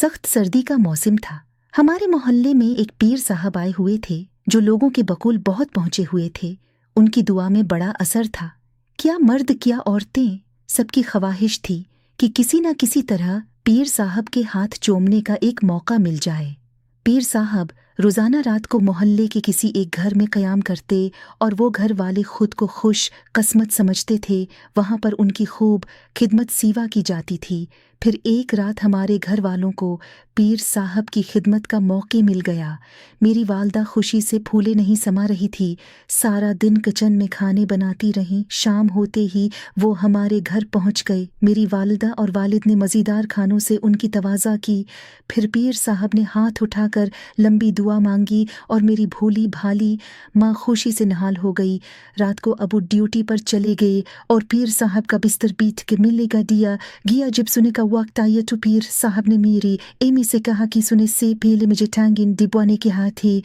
सख्त सर्दी का मौसम था। हमारे मोहल्ले में एक पीर साहब आए हुए थे जो लोगों के बकुल बहुत पहुंचे हुए थे। उनकी दुआ में बड़ा असर था। क्या मर्द क्या औरतें, सबकी ख्वाहिश थी कि किसी न किसी तरह पीर साहब के हाथ चूमने का एक मौका मिल जाए। पीर साहब रोज़ाना रात को मोहल्ले के किसी एक घर में क़याम करते और वो घर वाले खुद को खुश किस्मत समझते थे। वहाँ पर उनकी खूब खिदमत सीवा की जाती थी। फिर एक रात हमारे घर वालों को पीर साहब की खिदमत का मौका मिल गया। मेरी वालदा खुशी से फूले नहीं समा रही थी। सारा दिन किचन में खाने बनाती रहीं। शाम होते ही वो हमारे घर पहुंच गए। मेरी वालिदा और वालिद ने मज़ेदार खानों से उनकी तवाज़ा की। फिर पीर साहब ने हाथ उठाकर लंबी दुआ मांगी और मेरी भोली भाली माँ खुशी से निहाल हो गई। रात को अबू ड्यूटी पर चले गए और पीर साहब का बिस्तर पीट के मिलेगा दिया गया। जब सोने का वक्त आया तो पीर साहब ने मेरी एमी से कहा कि सोने से पहले मुझे टांगें दिबवाने की थी।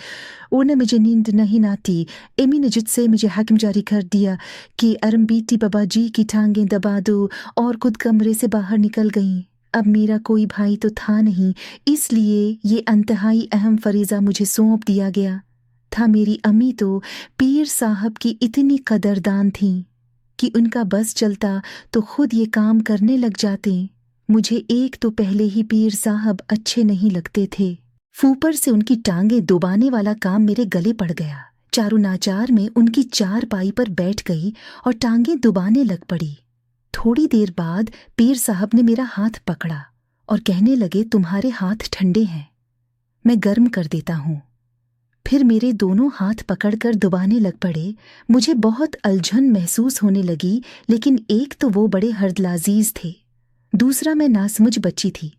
उन्हें मुझे नींद नहीं आती। एमी ने जिससे मुझे हक्म जारी कर दिया कि अरम बेटी बाबा जी की टांगें दबा दो और खुद कमरे से बाहर निकल गई। अब मेरा कोई भाई तो था नहीं, इसलिए ये इंतहाई अहम फरीज़ा मुझे सौंप दिया गया था। मेरी अम्मी तो पीर साहब की इतनी कदरदान थी कि उनका बस चलता तो खुद ये काम करने लग जाते। मुझे एक तो पहले ही पीर साहब अच्छे नहीं लगते थे। ऊपर से उनकी टांगें दुबाने वाला काम मेरे गले पड़ गया। चारों नाचार में उनकी चार पाई पर बैठ गई और टांगें दुबाने लग पड़ी। थोड़ी देर बाद पीर साहब ने मेरा हाथ पकड़ा और कहने लगे, तुम्हारे हाथ ठंडे हैं, मैं गर्म कर देता हूँ। फिर मेरे दोनों हाथ पकड़कर दुबाने लग पड़े। मुझे बहुत उलझन महसूस होने लगी, लेकिन एक तो वो बड़े हर्दलाजीज थे, दूसरा मैं नासमझ बच्ची थी।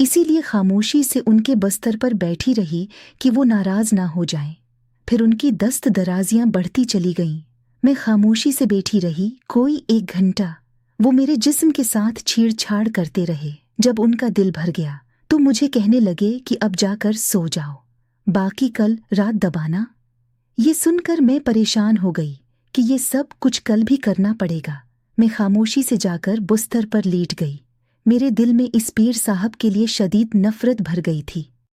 इसीलिए खामोशी से उनके बस्तर पर बैठी रही कि वो नाराज ना हो जाएं। फिर उनकी दस्त दराजियां बढ़ती चली गईं। मैं खामोशी से बैठी रही। कोई 1 घंटा वो मेरे जिस्म के साथ छेड़छाड़ करते रहे। जब उनका दिल भर गया तो मुझे कहने लगे कि अब जाकर सो जाओ, बाकी कल रात दबाना। ये सुनकर मैं परेशान हो गई कि ये सब कुछ कल भी करना पड़ेगा। मैं खामोशी से जाकर बिस्तर पर लेट गई। मेरे दिल में इस पीर साहब के लिए शदीद नफरत भर गई थी।